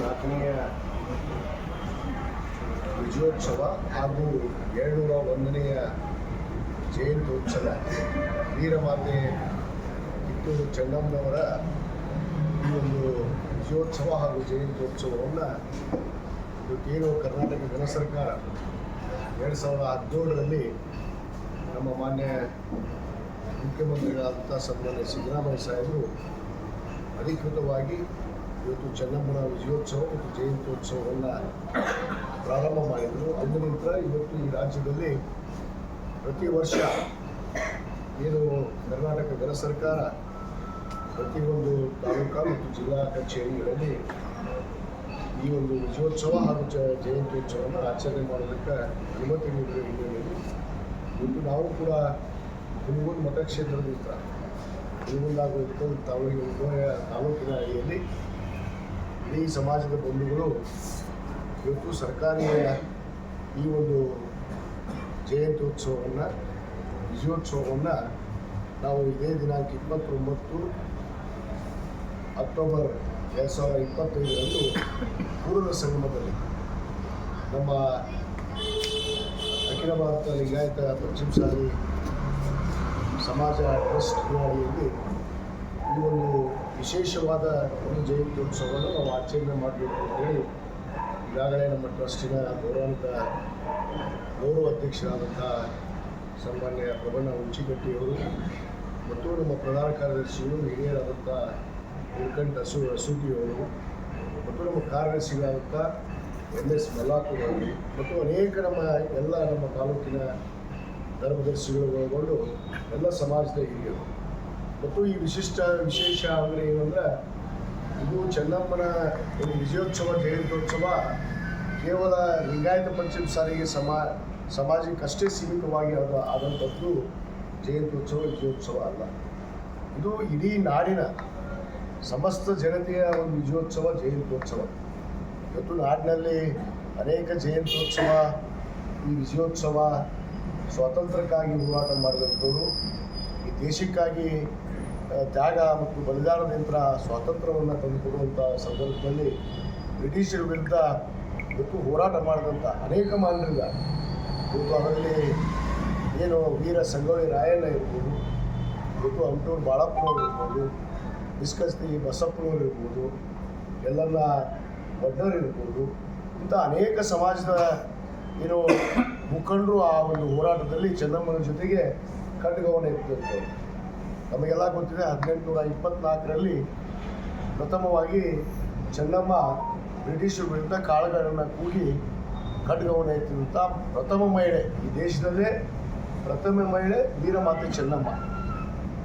4ನೇ ವಿಜಯೋತ್ಸವ ಹಾಗೂ 201ನೇ ಜಯಂತ್ಯೋತ್ಸವ ವೀರಮಾತೆ ಕಿತ್ತೂರು ಚೆನ್ನಮ್ಮನವರ ಈ ಒಂದು ವಿಜಯೋತ್ಸವ ಹಾಗೂ ಜಯಂತ್ಯೋತ್ಸವವನ್ನು ಇವತ್ತೇನು ಕರ್ನಾಟಕ ಗಣ ಸರ್ಕಾರ 2017ರಲ್ಲಿ ನಮ್ಮ ಮಾನ್ಯ ಮುಖ್ಯಮಂತ್ರಿಗಳಾದಂಥ ಸನ್ಮಾನ್ಯ ಸಿದ್ದರಾಮಯ್ಯ ಸಾಹೇಬರು ಅಧಿಕೃತವಾಗಿ ಇವತ್ತು ಚೆನ್ನಮ್ಮನ ವಿಜಯೋತ್ಸವ ಮತ್ತು ಜಯಂತ್ಯೋತ್ಸವವನ್ನು ಪ್ರಾರಂಭ ಮಾಡಿದರು. ಅಂದ ನಂತರ ಇವತ್ತು ಈ ರಾಜ್ಯದಲ್ಲಿ ಪ್ರತಿ ವರ್ಷ ಏನು ಕರ್ನಾಟಕ ಗಣ ಸರ್ಕಾರ ಪ್ರತಿಯೊಂದು ತಾಲೂಕಾ ಮತ್ತು ಜಿಲ್ಲಾ ಕಚೇರಿಗಳಲ್ಲಿ ಈ ಒಂದು ವಿಜಯೋತ್ಸವ ಹಾಗೂ ಜಯಂತ್ಯೋತ್ಸವವನ್ನು ಆಚರಣೆ ಮಾಡೋದಕ್ಕೆ ಅನುಮತಿ ನೀಡಿದ ಹಿನ್ನೆಲೆಯಲ್ಲಿ ಇವತ್ತು ನಾವು ಕೂಡ ಹುನಗುಂದ ಮತಕ್ಷೇತ್ರದಿಂದ ಹುನಗುಂದಾಗುವ ತಾಲೂಕಿನ ಅಡಿಯಲ್ಲಿ ಇಡೀ ಸಮಾಜದ ಬಂಧುಗಳು ಇವತ್ತು ಸರ್ಕಾರಿ ಈ ಒಂದು ಜಯಂತ್ಯೋತ್ಸವವನ್ನು ವಿಜಯೋತ್ಸವವನ್ನು ನಾವು ಇದೇ ದಿನಾಂಕ 29 ಅಕ್ಟೋಬರ್ 2025ರಂದು ಪೂರ್ವ ಸಂಗಮದಲ್ಲಿ ನಮ್ಮ ಅಖಿಲ ಭಾರತ ಲಿಂಗಾಯತ ಪಂಚಮಸಾಲಿ ಸಮಾಜ ಟ್ರಸ್ಟ್ ಅಡಿಯಲ್ಲಿ ಈ ಒಂದು ವಿಶೇಷವಾದ ಒಂದು ಜಯಂತ್ಯೋತ್ಸವವನ್ನು ನಾವು ಆಚರಣೆ ಮಾಡಬೇಕು ಅಂತೇಳಿ ಈಗಾಗಲೇ ನಮ್ಮ ಟ್ರಸ್ಟಿನ ಗೌರವ ಅಧ್ಯಕ್ಷರಾದಂಥ ಸನ್ಮಾನ್ಯ ಪ್ರಬಣ್ಣ ಹುಂಚಿಗಟ್ಟಿಯವರು ಮತ್ತು ನಮ್ಮ ಪ್ರಧಾನ ಕಾರ್ಯದರ್ಶಿಗಳು ಹಿರಿಯರಾದಂಥ ನೀಲಕಂಠ ಅಸೂಟಿಯವರು ಮತ್ತು ನಮ್ಮ ಕಾರ್ಯದರ್ಶಿಗಳಾದಂಥ MS ಮಲ್ಲಾಪುರವರು ಮತ್ತು ಅನೇಕ ನಮ್ಮ ತಾಲೂಕಿನ ಧರ್ಮದರ್ಶಿಗಳು ಒಳಗೊಂಡು ಎಲ್ಲ ಸಮಾಜದ ಹಿರಿಯರು ಮತ್ತು ಈ ವಿಶೇಷ ಅಂದರೆ ಏನಂದ್ರೆ ಇದು ಚೆನ್ನಮ್ಮನ ಒಂದು ವಿಜಯೋತ್ಸವ ಜಯಂತ್ಯೋತ್ಸವ ಕೇವಲ ಲಿಂಗಾಯತ ಪಂಚಮಸಾಲಿಗೆ ಸಮಾಜಕ್ಕಷ್ಟೇ ಸೀಮಿತವಾಗಿ ಆದಂಥದ್ದು ಜಯಂತ್ಯೋತ್ಸವ ವಿಜಯೋತ್ಸವ ಅಲ್ಲ. ಇದು ಇಡೀ ನಾಡಿನ ಸಮಸ್ತ ಜನತೆಯ ಒಂದು ವಿಜಯೋತ್ಸವ ಜಯಂತ್ಯೋತ್ಸವ. ಇವತ್ತು ನಾಡಿನಲ್ಲಿ ಅನೇಕ ಜಯಂತ್ಯೋತ್ಸವ ಈ ವಿಜಯೋತ್ಸವ ಸ್ವಾತಂತ್ರ್ಯಕ್ಕಾಗಿ ಹೋರಾಟ ಮಾಡಿದಂಥವರು ಈ ದೇಶಕ್ಕಾಗಿ ತ್ಯಾಗ ಮತ್ತು ಬಲಿದಾನದಿಂದ ಸ್ವಾತಂತ್ರ್ಯವನ್ನು ತಂದುಕೊಡುವಂಥ ಸಂದರ್ಭದಲ್ಲಿ ಬ್ರಿಟಿಷರ ವಿರುದ್ಧ ಇವತ್ತು ಹೋರಾಟ ಮಾಡಿದಂಥ ಅನೇಕ ಮಾನ್ಯರಿದ್ದಾರೆ. ಇವತ್ತು ಅದರಲ್ಲಿ ಏನು ವೀರ ಸಂಗೊಳ್ಳಿ ರಾಯಣ್ಣ ಇರ್ಬೋದು, ಇವತ್ತು ಅಂಟೂರು ಬಾಳಪ್ಪನವ್ರು ಇರ್ಬೋದು, ಬಿಸ್ಕಸ್ತಿ ಬಸಪ್ಪನವ್ರು ಇರ್ಬೋದು, ಎಲ್ಲನ್ನ ಒಡ್ಡರ್ ಇರ್ಬೋದು, ಇಂಥ ಅನೇಕ ಸಮಾಜದ ಏನು ಮುಖಂಡರು ಆ ಒಂದು ಹೋರಾಟದಲ್ಲಿ ಚೆನ್ನಮ್ಮನ ಜೊತೆಗೆ ಖಡ್ಗವನ್ನು ಎತ್ತಿದಂಥವ್ರು. ನಮಗೆಲ್ಲ ಗೊತ್ತಿದೆ 1824ರಲ್ಲಿ ಪ್ರಥಮವಾಗಿ ಚೆನ್ನಮ್ಮ ಬ್ರಿಟಿಷರ ವಿರುದ್ಧ ಕಾಳುಗಳನ್ನು ಕೂಗಿ ಖಡ್ಗವನ್ನು ಎತ್ತಿದಂಥ ಪ್ರಥಮ ಮಹಿಳೆ, ಈ ದೇಶದಲ್ಲೇ ಪ್ರಥಮ ಮಹಿಳೆ ವೀರಮಾತೆ ಚೆನ್ನಮ್ಮ.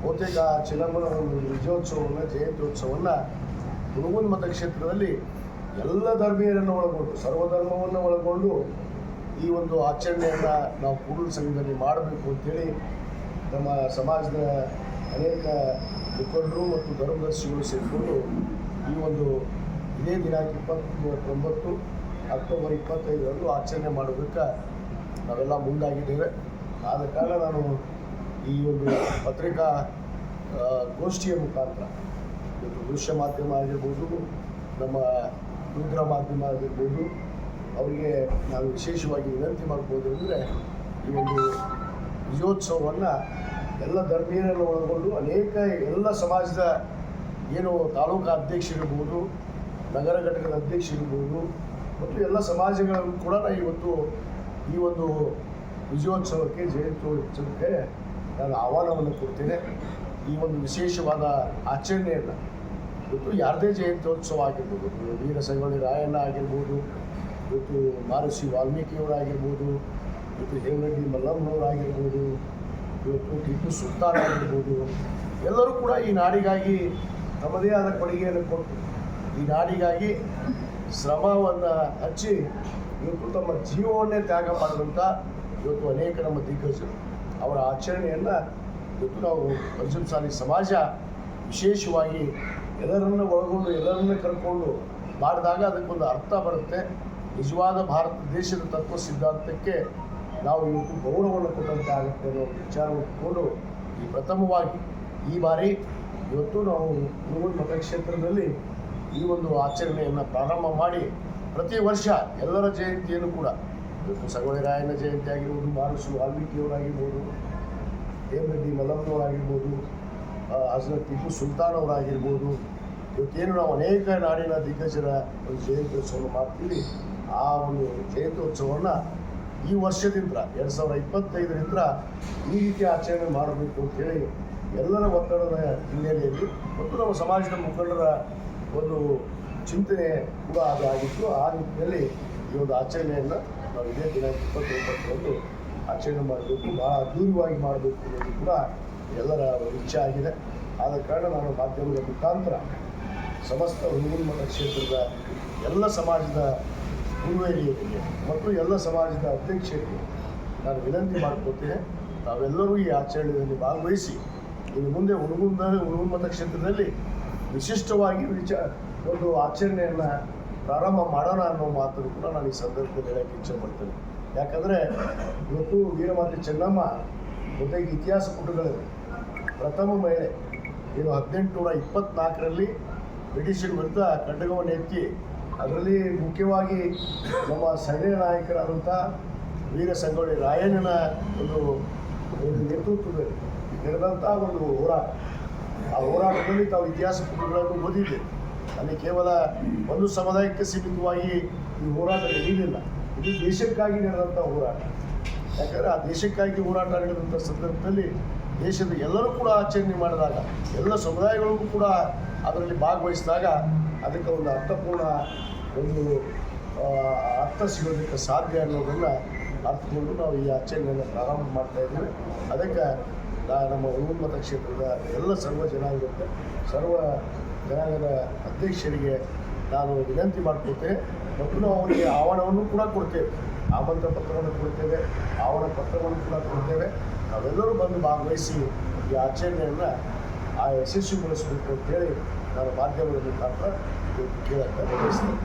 ಬಹುತೇಕ ಚೆನ್ನಮ್ಮನ ಒಂದು ವಿಜಯೋತ್ಸವವನ್ನು ಜಯಂತ್ಯೋತ್ಸವವನ್ನು ಹುನಗುಂದ ಮತಕ್ಷೇತ್ರದಲ್ಲಿ ಎಲ್ಲ ಧರ್ಮೀಯರನ್ನು ಒಳಗೊಂಡು ಸರ್ವಧರ್ಮವನ್ನು ಒಳಗೊಂಡು ಈ ಒಂದು ಆಚರಣೆಯನ್ನು ನಾವು ಕೂಡಲ ಸಂಘದಲ್ಲಿ ಮಾಡಬೇಕು ಅಂತೇಳಿ ನಮ್ಮ ಸಮಾಜದ ಅನೇಕ ಮುಖಂಡರು ಮತ್ತು ಧರ್ಮದರ್ಶಿಗಳು ಸೇರಿಕೊಂಡು ಈ ಒಂದು ಇದೇ ದಿನಾಂಕ 29 ಅಕ್ಟೋಬರ್ 25ರಂದು ಆಚರಣೆ ಮಾಡೋದಕ್ಕೆ ನಾವೆಲ್ಲ ಮುಂದಾಗಿದ್ದೇವೆ. ಆದ ಕಾರಣ ನಾನು ಈ ಒಂದು ಪತ್ರಿಕಾ ಗೋಷ್ಠಿಯ ಮುಖಾಂತರ ಇವತ್ತು ದೃಶ್ಯ ಮಾಧ್ಯಮ ಆಗಿರ್ಬೋದು, ನಮ್ಮ ಮುದ್ರ ಮಾಧ್ಯಮ ಆಗಿರ್ಬೋದು, ಅವರಿಗೆ ನಾವು ವಿಶೇಷವಾಗಿ ವಿನಂತಿ ಮಾಡ್ಬೋದು ಅಂದರೆ ಈ ಒಂದು ವಿಜಯೋತ್ಸವವನ್ನು ಎಲ್ಲ ಧರ್ಮೀಯರನ್ನು ಒಳಗೊಂಡು ಅನೇಕ ಎಲ್ಲ ಸಮಾಜದ ಏನು ತಾಲೂಕು ಅಧ್ಯಕ್ಷರಿರ್ಬೋದು, ನಗರ ಘಟಕದ ಅಧ್ಯಕ್ಷರಿರ್ಬೋದು ಮತ್ತು ಎಲ್ಲ ಸಮಾಜಗಳನ್ನು ಕೂಡ ಇವತ್ತು ಈ ಒಂದು ವಿಜಯೋತ್ಸವಕ್ಕೆ ಜಯಂತ್ಯೋತ್ಸವಕ್ಕೆ ನಾನು ಆಹ್ವಾನವನ್ನು ಕೊಡ್ತೇನೆ. ಈ ಒಂದು ವಿಶೇಷವಾದ ಆಚರಣೆಯನ್ನು ಇವತ್ತು ಯಾರದೇ ಜಯಂತ್ಯೋತ್ಸವ ಆಗಿರ್ಬೋದು, ವೀರ ಸಂಗೊಳ್ಳಿ ರಾಯಣ್ಣ ಆಗಿರ್ಬೋದು, ಇವತ್ತು ಮಹರ್ಷಿ ವಾಲ್ಮೀಕಿಯವರಾಗಿರ್ಬೋದು, ಇವತ್ತು ಹೇಮರೆಡ್ಡಿ ಮಲ್ಲಮ್ಮನವರಾಗಿರ್ಬೋದು, ಇವತ್ತು ಟಿಪ್ಪು ಸುಲ್ತಾನ್ ಆಗಿರ್ಬೋದು, ಎಲ್ಲರೂ ಕೂಡ ಈ ನಾಡಿಗಾಗಿ ತಮ್ಮದೇ ಆದ ಕೊಡುಗೆಯನ್ನು ಕೊಟ್ಟು ಈ ನಾಡಿಗಾಗಿ ಶ್ರಮವನ್ನು ಹಚ್ಚಿ ಇವತ್ತು ತಮ್ಮ ಜೀವವನ್ನೇ ತ್ಯಾಗ ಮಾಡಿದಂಥ ಇವತ್ತು ಅನೇಕ ನಮ್ಮ ದಿಗ್ಗಜರು ಅವರ ಆಚರಣೆಯನ್ನು ಇವತ್ತು ನಾವು ಪಂಚಮಸಾಲಿ ಸಮಾಜ ವಿಶೇಷವಾಗಿ ಎಲ್ಲರನ್ನು ಒಳಗೊಂಡು ಎಲ್ಲರನ್ನು ಕರ್ಕೊಂಡು ಮಾಡಿದಾಗ ಅದಕ್ಕೊಂದು ಅರ್ಥ ಬರುತ್ತೆ. ನಿಜವಾದ ಭಾರತ ದೇಶದ ತತ್ವ ಸಿದ್ಧಾಂತಕ್ಕೆ ನಾವು ಇವತ್ತು ಗೌರವವನ್ನು ಕೊಟ್ಟಂತೆ ಆಗುತ್ತೆ ಅನ್ನೋ ವಿಚಾರವನ್ನು ಇಟ್ಕೊಂಡು ಈ ಪ್ರಥಮವಾಗಿ ಈ ಬಾರಿ ಇವತ್ತು ನಾವು ಹುನಗುಂದ ಮತಕ್ಷೇತ್ರದಲ್ಲಿ ಈ ಒಂದು ಆಚರಣೆಯನ್ನು ಪ್ರಾರಂಭ ಮಾಡಿ ಪ್ರತಿ ವರ್ಷ ಎಲ್ಲರ ಜಯಂತಿಯನ್ನು ಕೂಡ ಇವತ್ತು ಸಂಗೊಳ್ಳಿ ರಾಯಣ್ಣ ಜಯಂತಿ ಆಗಿರ್ಬೋದು, ಮಹರ್ಷಿ ವಾಲ್ಮೀಕಿಯವರಾಗಿರ್ಬೋದು, ಹೇಮರೆಡ್ಡಿ ಮಲ್ಲಮ್ಮನವರಾಗಿರ್ಬೋದು, ಹಜರತ್ ಟಿಪ್ಪು ಸುಲ್ತಾನ್ ಅವರಾಗಿರ್ಬೋದು, ಇವತ್ತೇನು ನಾವು ಅನೇಕ ನಾಡಿನ ದಿಗ್ಗಜರ ಒಂದು ಜಯಂತ್ಯೋತ್ಸವವನ್ನು ಮಾಡ್ತೀವಿ. ಆ ಒಂದು ಜಯಂತ್ಯೋತ್ಸವವನ್ನು ಈ ವರ್ಷದಿಂದ 2025ರಿಂದ ಈ ರೀತಿ ಆಚರಣೆ ಮಾಡಬೇಕು ಅಂತೇಳಿ ಎಲ್ಲರ ಒತ್ತಡದ ಹಿನ್ನೆಲೆಯಲ್ಲಿ ಮತ್ತು ನಮ್ಮ ಸಮಾಜದ ಮುಖಂಡರ ಒಂದು ಚಿಂತನೆ ಕೂಡ ಅದು ಆಗಿತ್ತು. ಆ ನಿಟ್ಟಿನಲ್ಲಿ ಈ ಒಂದು ಆಚರಣೆಯನ್ನು ನಾವು ಇದೇ ದಿನಾಂಕ 29ರಂದು ಆಚರಣೆ ಮಾಡಬೇಕು, ಭಾಳ ಅದ್ಭುತವಾಗಿ ಮಾಡಬೇಕು ಅನ್ನೋದು ಕೂಡ ಎಲ್ಲರ ಇಚ್ಛೆ ಆಗಿದೆ. ಆದ ಕಾರಣ ನಾನು ಮಾಧ್ಯಮದ ಮುಖಾಂತರ ಸಮಸ್ತ ಹುಣಗುಂದ ಕ್ಷೇತ್ರದ ಎಲ್ಲ ಸಮಾಜದ ಗುರುವರಿಯರಿಗೆ ಮತ್ತು ಎಲ್ಲ ಸಮಾಜದ ಅಧ್ಯಕ್ಷರಿಗೆ ನಾನು ವಿನಂತಿ ಮಾಡ್ಕೊಳ್ತೇನೆ, ತಾವೆಲ್ಲರೂ ಈ ಆಚರಣೆಯಲ್ಲಿ ಭಾಗವಹಿಸಿ ಇನ್ನು ಮುಂದೆ ಹುಣಗುಂದ ಮತಕ್ಷೇತ್ರದಲ್ಲಿ ವಿಶಿಷ್ಟವಾಗಿ ಒಂದು ಆಚರಣೆಯನ್ನು ಪ್ರಾರಂಭ ಮಾಡೋಣ ಅನ್ನೋ ಮಾತನ್ನು ಕೂಡ ನಾನು ಈ ಸಂದರ್ಭದಲ್ಲಿ ಹೇಳಕ್ಕೆ ಇಚ್ಛೆ ಪಡ್ತೇನೆ. ಯಾಕಂದರೆ ಇವತ್ತು ವೀರಮಾತೆ ಚೆನ್ನಮ್ಮ ಜೊತೆಗೆ ಇತಿಹಾಸ ಪುಟಗಳಲ್ಲಿ ಪ್ರಥಮ ಮಹಿಳೆ ಏನು 1824ರಲ್ಲಿ ಬ್ರಿಟಿಷರ ವಿರುದ್ಧ ಖಡ್ಗವನ್ನು ಎತ್ತಿ ಅದರಲ್ಲಿ ಮುಖ್ಯವಾಗಿ ನಮ್ಮ ಸೈನ್ಯ ನಾಯಕರಾದಂಥ ವೀರ ಸಂಗೊಳ್ಳಿ ರಾಯಣ್ಣನ ಒಂದು ನೇತೃತ್ವದಲ್ಲಿ ನಡೆದಂಥ ಒಂದು ಹೋರಾಟ. ಆ ಹೋರಾಟದಲ್ಲಿ ತಾವು ಇತಿಹಾಸ ಪುಟಗಳನ್ನು ಓದಿದೆ. ಅಲ್ಲಿ ಕೇವಲ ಒಂದು ಸಮುದಾಯಕ್ಕೆ ಸೀಮಿತವಾಗಿ ಈ ಹೋರಾಟ ನಡೆಯಲಿಲ್ಲ, ಇದು ದೇಶಕ್ಕಾಗಿ ನಡೆದಂಥ ಹೋರಾಟ. ಯಾಕಂದರೆ ಆ ದೇಶಕ್ಕಾಗಿ ಹೋರಾಟ ನಡೆದಂಥ ಸಂದರ್ಭದಲ್ಲಿ ದೇಶದ ಎಲ್ಲರೂ ಕೂಡ ಆಚರಣೆ ಮಾಡಿದಾಗ, ಎಲ್ಲ ಸಮುದಾಯಗಳಿಗೂ ಕೂಡ ಅದರಲ್ಲಿ ಭಾಗವಹಿಸಿದಾಗ ಅದಕ್ಕೆ ಒಂದು ಅರ್ಥಪೂರ್ಣ ಒಂದು ಅರ್ಥ ಸಿಗೋದಕ್ಕೆ ಸಾಧ್ಯ ಅನ್ನೋದನ್ನು ಅರ್ಥಕೊಂಡು ನಾವು ಈ ಆಚರಣೆಯನ್ನು ಪ್ರಾರಂಭ ಮಾಡ್ತಾ ಇದ್ದೀವಿ. ಅದಕ್ಕೆ ನಮ್ಮ ಹುಣಗುಂದ ಮತಕ್ಷೇತ್ರದ ಎಲ್ಲ ಸರ್ವ ಜನಾಂಗದ ಅಧ್ಯಕ್ಷರಿಗೆ ನಾನು ವಿನಂತಿ ಮಾಡ್ಕೊಳ್ತೇನೆ ಮತ್ತು ನಾವು ಅವರಿಗೆ ಆಹ್ವಾನವನ್ನು ಕೂಡ ಕೊಡ್ತೇವೆ, ಆಮಂತ್ರಣ ಪತ್ರವನ್ನು ಕೊಡ್ತೇವೆ, ಆಹ್ವಾನ ಪತ್ರವನ್ನು ಕೂಡ ಕೊಡ್ತೇವೆ. ನಾವೆಲ್ಲರೂ ಬಂದು ಭಾಗವಹಿಸಿ ಈ ಆಚರಣೆಯನ್ನು ಯಶಸ್ವಿಗೊಳಿಸಬೇಕು ಅಂತೇಳಿ ನಾನು ಮಾಧ್ಯಮದ ಮುಖಾಂತರ ಕೇಳಕ್ಕೆ ಬಯಸ್ತೇನೆ.